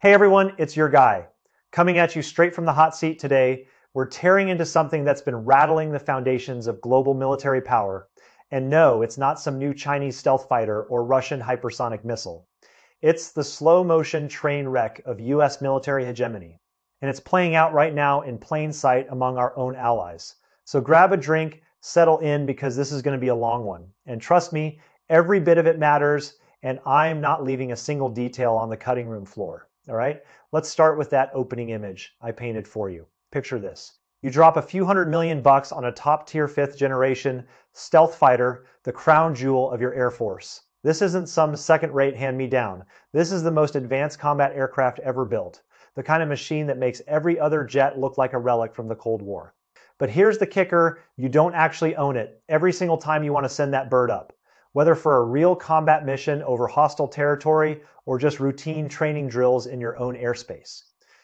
Hey everyone, it's your guy. Coming at you straight from the hot seat today, we're tearing into something that's been rattling the foundations of global military power. And no, it's not some new Chinese stealth fighter or Russian hypersonic missile. It's the slow motion train wreck of US military hegemony. And it's playing out right now in plain sight among our own allies. So grab a drink, settle in, because this is going to be a long one. And trust me, every bit of it matters, and I'm not leaving a single detail on the cutting room floor. All right, let's start with that opening image I painted for you. Picture this. You drop a few $100 million on a top-tier 5th-generation stealth fighter, the crown jewel of your Air Force. This isn't some second-rate hand-me-down. This is the most advanced combat aircraft ever built, the kind of machine that makes every other jet look like a relic from the Cold War. But here's the kicker, you don't actually own it every single time you want to send that bird up. Whether for a real combat mission over hostile territory or just routine training drills in your own airspace.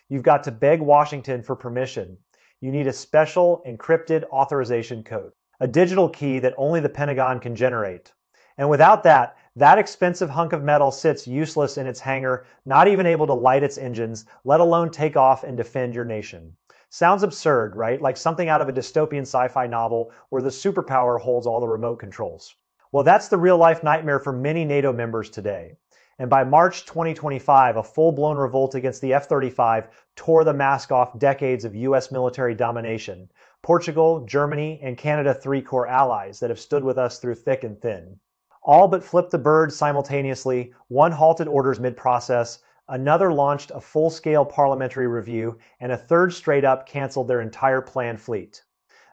You've got to beg Washington for permission. You need a special encrypted authorization code, a digital key that only the Pentagon can generate. And without that, that expensive hunk of metal sits useless in its hangar, not even able to light its engines, let alone take off and defend your nation. Sounds absurd, right? Like something out of a dystopian sci-fi novel where the superpower holds all the remote controls. Well, that's the real-life nightmare for many NATO members today. And by March 2025, a full-blown revolt against the F-35 tore the mask off decades of US military domination. Portugal, Germany, and Canada, 3 core allies that have stood with us through thick and thin. All but flipped the bird simultaneously, one halted orders mid-process, another launched a full-scale parliamentary review, and a third straight up canceled their entire planned fleet.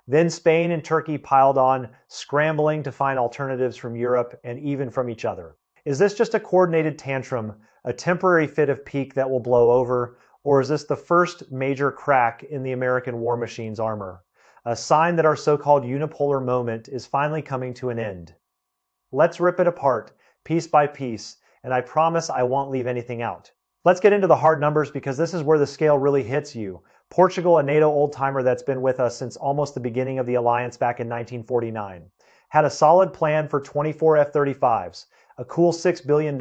Then Spain and Turkey piled on, scrambling to find alternatives from Europe and even from each other. Is this just a coordinated tantrum, a temporary fit of pique that will blow over, or is this the first major crack in the American war machine's armor? A sign that our so-called unipolar moment is finally coming to an end. Let's rip it apart, piece by piece, and I promise I won't leave anything out. Let's get into the hard numbers because this is where the scale really hits you. Portugal, a NATO old-timer that's been with us since almost the beginning of the alliance back in 1949, had a solid plan for 24 F-35s, a cool $6 billion,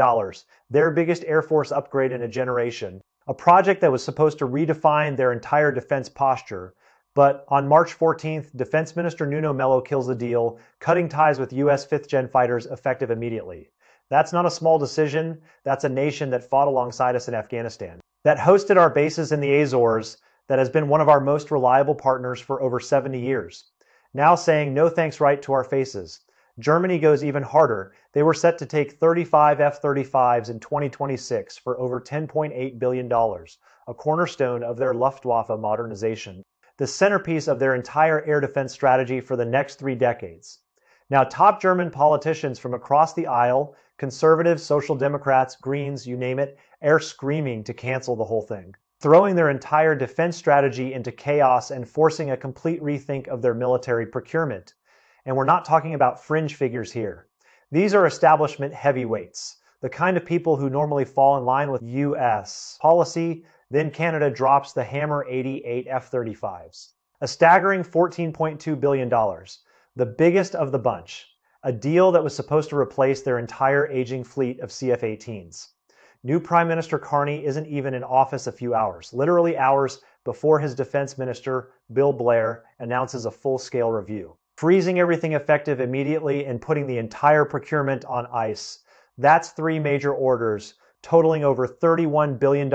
their biggest Air Force upgrade in a generation, a project that was supposed to redefine their entire defense posture. But on March 14th, Defense Minister Nuno Melo kills the deal, cutting ties with US 5th-gen fighters effective immediately. That's not a small decision, that's a nation that fought alongside us in Afghanistan, that hosted our bases in the Azores, that has been one of our most reliable partners for over 70 years. Now saying no thanks right to our faces. Germany goes even harder. They were set to take 35 F-35s in 2026 for over $10.8 billion, a cornerstone of their Luftwaffe modernization, the centerpiece of their entire air defense strategy for the next 3 decades. Now, top German politicians from across the aisle, conservatives, social democrats, Greens, you name it, are screaming to cancel the whole thing, throwing their entire defense strategy into chaos and forcing a complete rethink of their military procurement. And we're not talking about fringe figures here. These are establishment heavyweights, the kind of people who normally fall in line with US policy. Then Canada drops the Hammer 88 F-35s. A staggering $14.2 billion, the biggest of the bunch, a deal that was supposed to replace their entire aging fleet of CF-18s. New Prime Minister Carney isn't even in office a few hours, literally hours before his defense minister, Bill Blair, announces a full-scale review, freezing everything effective immediately and putting the entire procurement on ice. That's 3 major orders, totaling over $31 billion,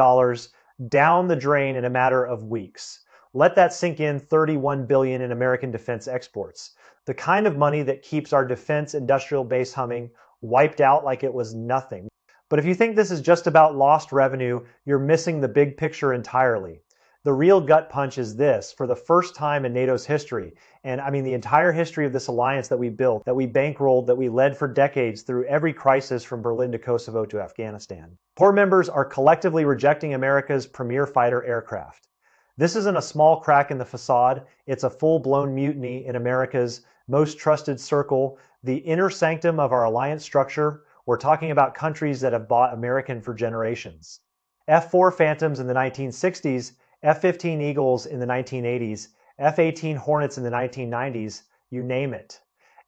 down the drain in a matter of weeks. Let that sink in. $31 billion in American defense exports, the kind of money that keeps our defense industrial base humming, wiped out like it was nothing. But if you think this is just about lost revenue, you're missing the big picture entirely. The real gut punch is this: for the first time in NATO's history, and I mean the entire history of this alliance that we built, that we bankrolled, that we led for decades through every crisis from Berlin to Kosovo to Afghanistan, core members are collectively rejecting America's premier fighter aircraft. This isn't a small crack in the facade, it's a full-blown mutiny in America's most trusted circle, the inner sanctum of our alliance structure. We're talking about countries that have bought American for generations. F-4 Phantoms in the 1960s, F-15 Eagles in the 1980s, F-18 Hornets in the 1990s, you name it.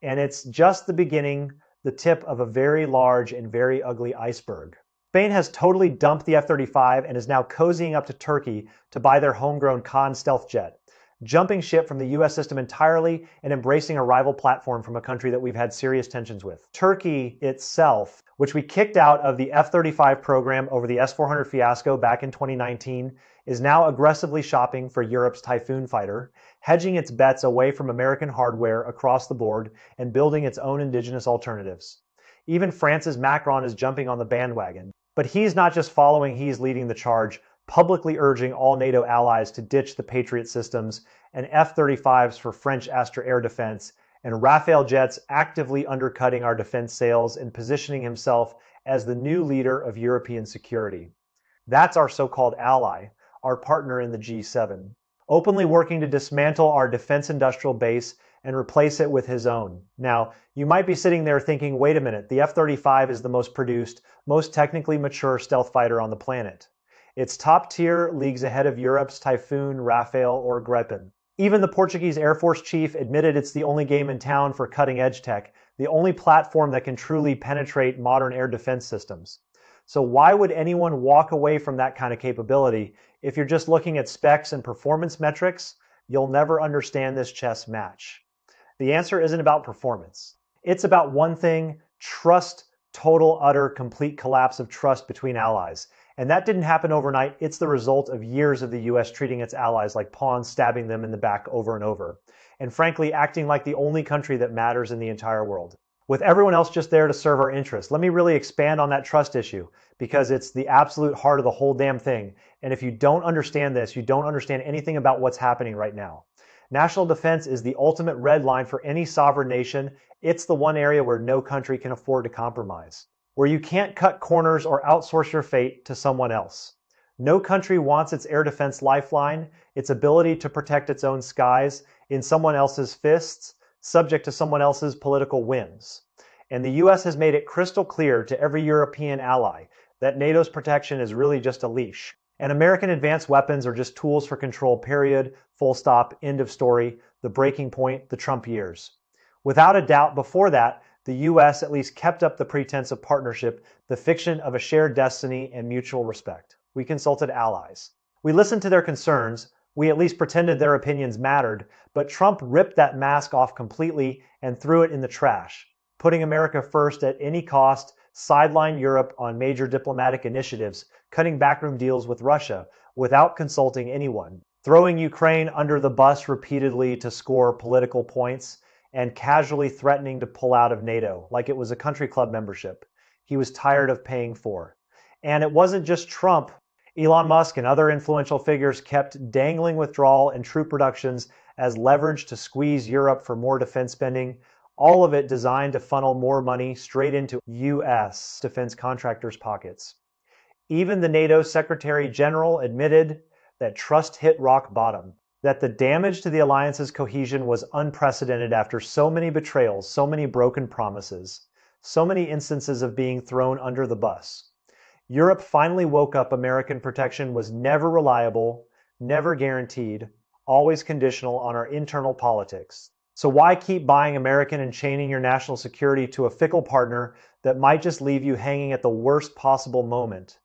And it's just the beginning, the tip of a very large and very ugly iceberg. Spain has totally dumped the F-35 and is now cozying up to Turkey to buy their homegrown Khan stealth jet, jumping ship from the US system entirely and embracing a rival platform from a country that we've had serious tensions with. Turkey itself, which we kicked out of the F-35 program over the S-400 fiasco back in 2019, is now aggressively shopping for Europe's Typhoon fighter, hedging its bets away from American hardware across the board and building its own indigenous alternatives. Even France's Macron is jumping on the bandwagon. But he's not just following, he's leading the charge, publicly urging all NATO allies to ditch the Patriot systems and F-35s for French Astra air defense, and Rafale jets actively undercutting our defense sales and positioning himself as the new leader of European security. That's our so-called ally, our partner in the G7, openly working to dismantle our defense industrial base and replace it with his own. Now, you might be sitting there thinking, wait a minute, the F-35 is the most produced, most technically mature stealth fighter on the planet. It's top tier, leagues ahead of Europe's Typhoon, Rafale, or Gripen. Even the Portuguese Air Force chief admitted it's the only game in town for cutting edge tech, the only platform that can truly penetrate modern air defense systems. So why would anyone walk away from that kind of capability? If you're just looking at specs and performance metrics, you'll never understand this chess match. The answer isn't about performance. It's about one thing: trust, total, utter, complete collapse of trust between allies. And that didn't happen overnight. It's the result of years of the US treating its allies like pawns, stabbing them in the back over and over. And frankly, acting like the only country that matters in the entire world. With everyone else just there to serve our interests, let me really expand on that trust issue, because it's the absolute heart of the whole damn thing. And if you don't understand this, you don't understand anything about what's happening right now. National defense is the ultimate red line for any sovereign nation. It's the one area where no country can afford to compromise, where you can't cut corners or outsource your fate to someone else. No country wants its air defense lifeline, its ability to protect its own skies, in someone else's fists, subject to someone else's political whims. And the US has made it crystal clear to every European ally that NATO's protection is really just a leash. And American advanced weapons are just tools for control, period, full stop, end of story, the breaking point, the Trump years. Without a doubt, before that, the US at least kept up the pretense of partnership, the fiction of a shared destiny and mutual respect. We consulted allies. We listened to their concerns. We at least pretended their opinions mattered, but Trump ripped that mask off completely and threw it in the trash, putting America first at any cost, sidelined Europe on major diplomatic initiatives, cutting backroom deals with Russia without consulting anyone, throwing Ukraine under the bus repeatedly to score political points, and casually threatening to pull out of NATO like it was a country club membership he was tired of paying for. And it wasn't just Trump. Elon Musk and other influential figures kept dangling withdrawal and troop reductions as leverage to squeeze Europe for more defense spending, all of it designed to funnel more money straight into US defense contractors' pockets. Even the NATO Secretary General admitted that trust hit rock bottom, that the damage to the alliance's cohesion was unprecedented after so many betrayals, so many broken promises, so many instances of being thrown under the bus. Europe finally woke up American protection was never reliable, never guaranteed, always conditional on our internal politics. So why keep buying American and chaining your national security to a fickle partner that might just leave you hanging at the worst possible moment?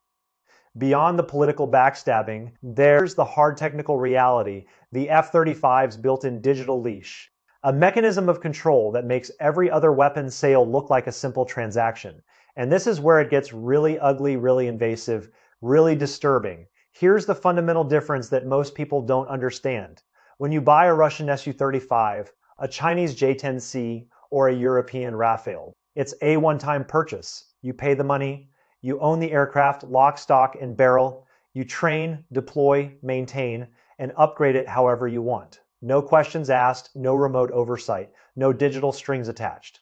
Beyond the political backstabbing, there's the hard technical reality, the F-35's built-in digital leash, a mechanism of control that makes every other weapon sale look like a simple transaction. And this is where it gets really ugly, really invasive, really disturbing. Here's the fundamental difference that most people don't understand. When you buy a Russian Su-35, a Chinese J-10C, or a European Rafale, it's a one-time purchase. You pay the money, you own the aircraft, lock, stock, and barrel, you train, deploy, maintain, and upgrade it however you want. No questions asked, no remote oversight, no digital strings attached.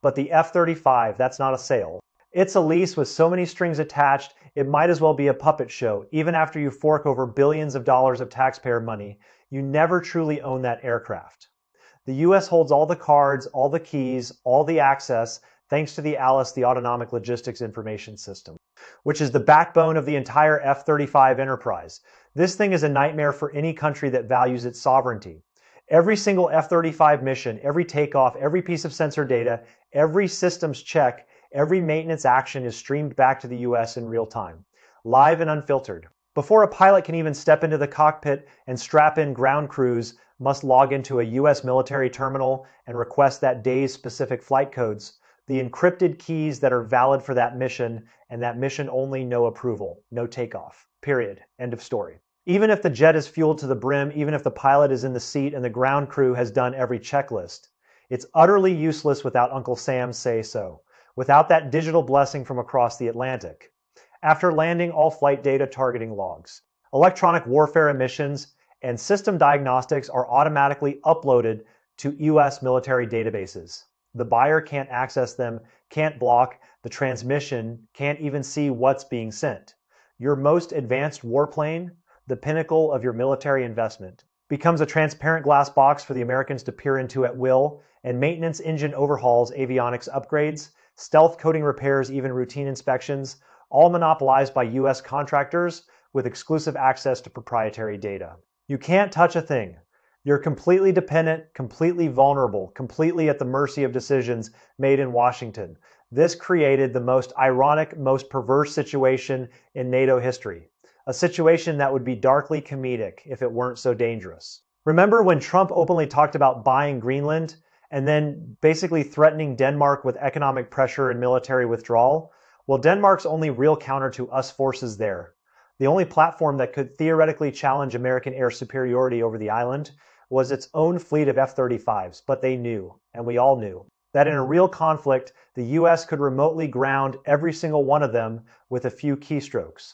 But the F-35, that's not a sale. It's a lease with so many strings attached, it might as well be a puppet show. Even after you fork over billions of dollars of taxpayer money, you never truly own that aircraft. The US holds all the cards, all the keys, all the access, thanks to the ALICE, the Autonomic Logistics Information System, which is the backbone of the entire F-35 enterprise. This thing is a nightmare for any country that values its sovereignty. Every single F-35 mission, every takeoff, every piece of sensor data, every systems check, Every maintenance action is streamed back to the US in real time, live and unfiltered. Before a pilot can even step into the cockpit and strap in, ground crews must log into a US military terminal and request that day's specific flight codes, the encrypted keys that are valid for that mission, and that mission only, no approval, no takeoff. Period. End of story. Even if the jet is fueled to the brim, even if the pilot is in the seat and the ground crew has done every checklist, it's utterly useless without Uncle Sam's say-so, without that digital blessing from across the Atlantic. After landing, all flight data, targeting logs, electronic warfare emissions, and system diagnostics are automatically uploaded to US military databases. The buyer can't access them, can't block the transmission, can't even see what's being sent. Your most advanced warplane, the pinnacle of your military investment, becomes a transparent glass box for the Americans to peer into at will, and maintenance, engine overhauls, avionics upgrades, stealth coating repairs, even routine inspections, all monopolized by US contractors with exclusive access to proprietary data. You can't touch a thing. You're completely dependent, completely vulnerable, completely at the mercy of decisions made in Washington. This created the most ironic, most perverse situation in NATO history. A situation that would be darkly comedic if it weren't so dangerous. Remember when Trump openly talked about buying Greenland and then basically threatening Denmark with economic pressure and military withdrawal? Well, Denmark's only real counter to US forces there, the only platform that could theoretically challenge American air superiority over the island, was its own fleet of F-35s, but they knew, and we all knew, that in a real conflict, the US could remotely ground every single one of them with a few keystrokes.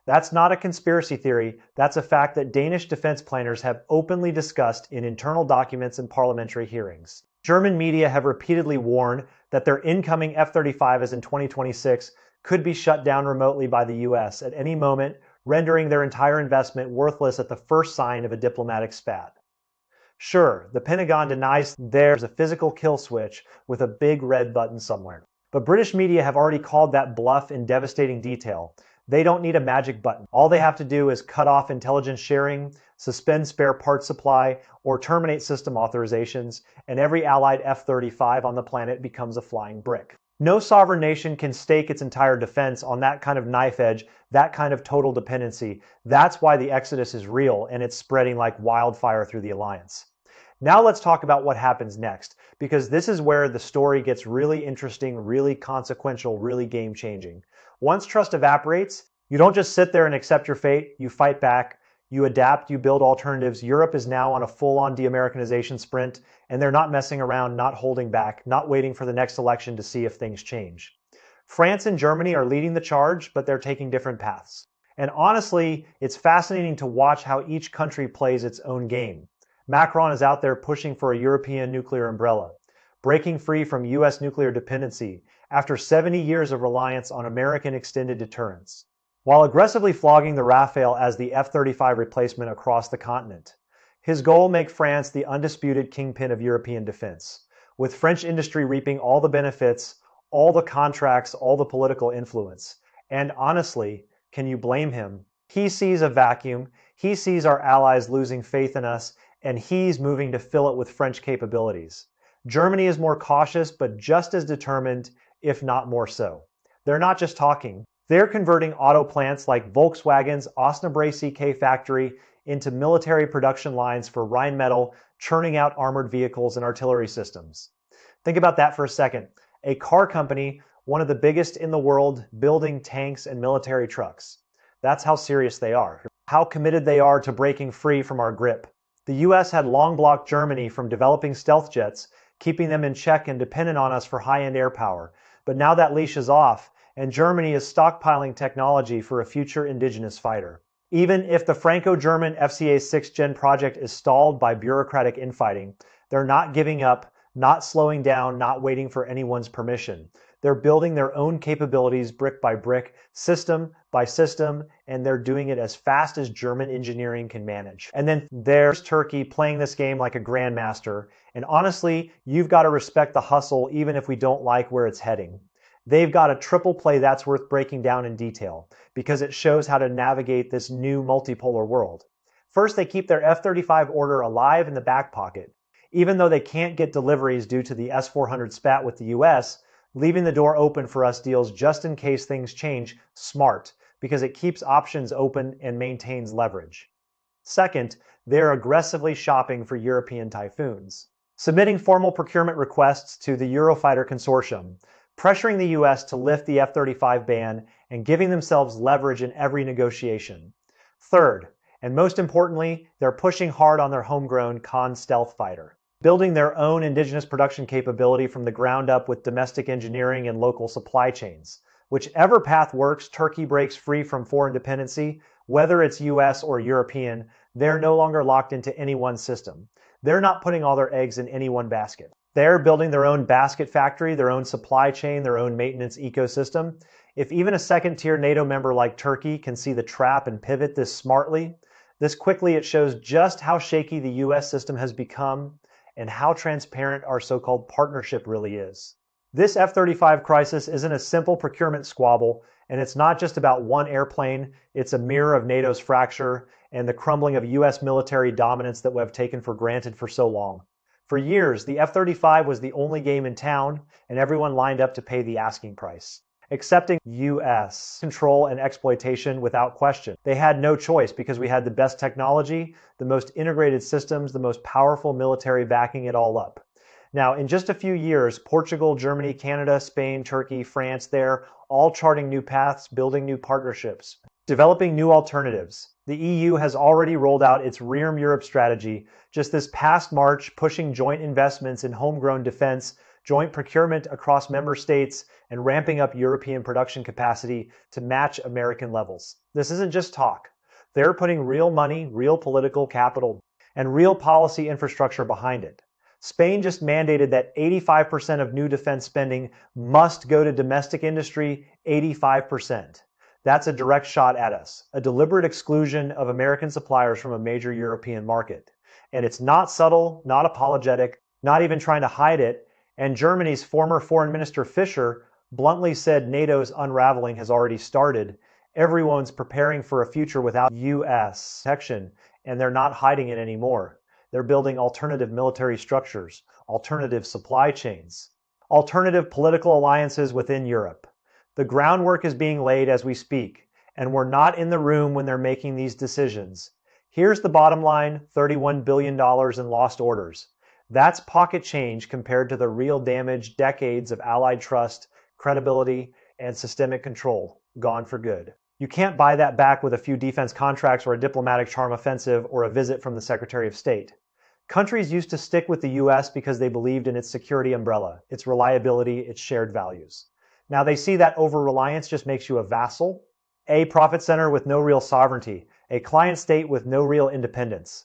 That's not a conspiracy theory, that's a fact that Danish defense planners have openly discussed in internal documents and parliamentary hearings. German media have repeatedly warned that their incoming F-35s in 2026 could be shut down remotely by the US at any moment, rendering their entire investment worthless at the first sign of a diplomatic spat. Sure, the Pentagon denies there's a physical kill switch with a big red button somewhere. But British media have already called that bluff in devastating detail. They don't need a magic button. All they have to do is cut off intelligence sharing, suspend spare parts supply, or terminate system authorizations, and every allied F-35 on the planet becomes a flying brick. No sovereign nation can stake its entire defense on that kind of knife edge, that kind of total dependency. That's why the exodus is real, and it's spreading like wildfire through the alliance. Now let's talk about what happens next, because this is where the story gets really interesting, really consequential, really game-changing. Once trust evaporates, you don't just sit there and accept your fate, you fight back, you adapt, you build alternatives. Europe is now on a full-on de-Americanization sprint, and they're not messing around, not holding back, not waiting for the next election to see if things change. France and Germany are leading the charge, but they're taking different paths. And honestly, it's fascinating to watch how each country plays its own game. Macron is out there pushing for a European nuclear umbrella, breaking free from US nuclear dependency after 70 years of reliance on American extended deterrence, while aggressively flogging the Rafale as the F-35 replacement across the continent. His goal: make France the undisputed kingpin of European defense, with French industry reaping all the benefits, all the contracts, all the political influence. And honestly, can you blame him? He sees a vacuum, he sees our allies losing faith in us, and he's moving to fill it with French capabilities. Germany is more cautious, but just as determined, if not more so. They're not just talking. They're converting auto plants like Volkswagen's Osnabrück CK factory into military production lines for Rheinmetall, churning out armored vehicles and artillery systems. Think about that for a second. A car company, one of the biggest in the world, building tanks and military trucks. That's how serious they are. How committed they are to breaking free from our grip. The US had long blocked Germany from developing stealth jets, keeping them in check and dependent on us for high-end air power. But now that leash is off, and Germany is stockpiling technology for a future indigenous fighter. Even if the Franco-German FCA 6th Gen project is stalled by bureaucratic infighting, they're not giving up, not slowing down, not waiting for anyone's permission. They're building their own capabilities brick by brick, system by system, and they're doing it as fast as German engineering can manage. And then there's Turkey playing this game like a grandmaster. And honestly, you've got to respect the hustle even if we don't like where it's heading. They've got a triple play that's worth breaking down in detail because it shows how to navigate this new multipolar world. First, they keep their F-35 order alive in the back pocket. Even though they can't get deliveries due to the S-400 spat with the US, Leaving the door open for us deals just in case things change, smart, because it keeps options open and maintains leverage. Second, they're aggressively shopping for European Typhoons, submitting formal procurement requests to the Eurofighter Consortium, pressuring the US to lift the F-35 ban, and giving themselves leverage in every negotiation. Third, and most importantly, they're pushing hard on their homegrown Khan stealth fighter, building their own indigenous production capability from the ground up with domestic engineering and local supply chains. Whichever path works, Turkey breaks free from foreign dependency, whether it's US or European, they're no longer locked into any one system. They're not putting all their eggs in any one basket. They're building their own basket factory, their own supply chain, their own maintenance ecosystem. If even a second-tier NATO member like Turkey can see the trap and pivot this quickly, it shows just how shaky the US system has become and how transparent our so-called partnership really is. This F-35 crisis isn't a simple procurement squabble, and it's not just about one airplane. It's a mirror of NATO's fracture and the crumbling of US military dominance that we have taken for granted for so long. For years, the F-35 was the only game in town, and everyone lined up to pay the asking price, accepting US control and exploitation without question. They had no choice because we had the best technology, the most integrated systems, the most powerful military backing it all up. Now, in just a few years, Portugal, Germany, Canada, Spain, Turkey, France, they're all charting new paths, building new partnerships, developing new alternatives. The EU has already rolled out its Rearm Europe strategy just this past March, pushing joint investments in homegrown defense, joint procurement across member states, and ramping up European production capacity to match American levels. This isn't just talk. They're putting real money, real political capital, and real policy infrastructure behind it. Spain just mandated that 85% of new defense spending must go to domestic industry, 85%. That's a direct shot at us, a deliberate exclusion of American suppliers from a major European market. And it's not subtle, not apologetic, not even trying to hide it. And Germany's former Foreign Minister Fischer bluntly said NATO's unraveling has already started. Everyone's preparing for a future without US protection, and they're not hiding it anymore. They're building alternative military structures, alternative supply chains, alternative political alliances within Europe. The groundwork is being laid as we speak, and we're not in the room when they're making these decisions. Here's the bottom line: $31 billion in lost orders. That's pocket change compared to the real damage decades of Allied trust, credibility, and systemic control gone for good. You can't buy that back with a few defense contracts or a diplomatic charm offensive or a visit from the Secretary of State. Countries used to stick with the US because they believed in its security umbrella, its reliability, its shared values. Now they see that over-reliance just makes you a vassal, a profit center with no real sovereignty, a client state with no real independence.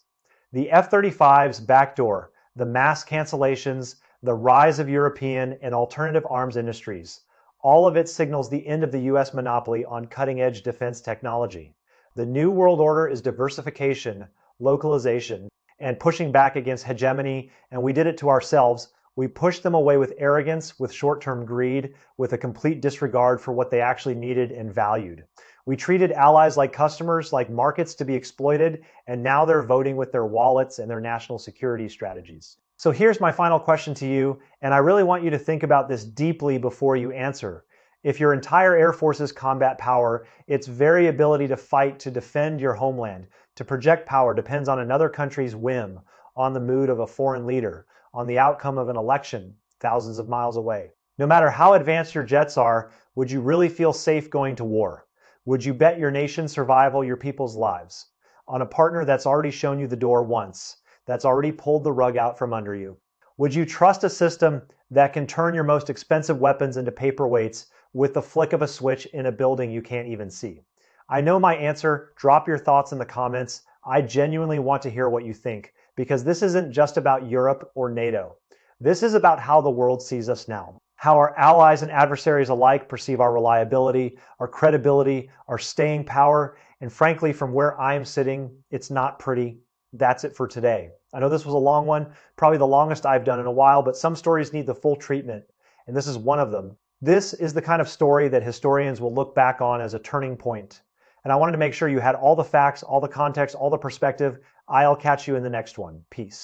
The F-35's backdoor, the mass cancellations, the rise of European and alternative arms industries, all of it signals the end of the US monopoly on cutting-edge defense technology. The new world order is diversification, localization, and pushing back against hegemony, and we did it to ourselves. We pushed them away with arrogance, with short-term greed, with a complete disregard for what they actually needed and valued. We treated allies like customers, like markets to be exploited, and now they're voting with their wallets and their national security strategies. So here's my final question to you, and I really want you to think about this deeply before you answer. If your entire Air Force's combat power, its very ability to fight, to defend your homeland, to project power depends on another country's whim, on the mood of a foreign leader, on the outcome of an election thousands of miles away. No matter how advanced your jets are, would you really feel safe going to war? Would you bet your nation's survival, your people's lives, on a partner that's already shown you the door once, that's already pulled the rug out from under you? Would you trust a system that can turn your most expensive weapons into paperweights with the flick of a switch in a building you can't even see? I know my answer. Drop your thoughts in the comments. I genuinely want to hear what you think, because this isn't just about Europe or NATO. This is about how the world sees us now, how our allies and adversaries alike perceive our reliability, our credibility, our staying power, and frankly, from where I'm sitting, it's not pretty. That's it for today. I know this was a long one, probably the longest I've done in a while, but some stories need the full treatment, and this is one of them. This is the kind of story that historians will look back on as a turning point. And I wanted to make sure you had all the facts, all the context, all the perspective. I'll catch you in the next one. Peace.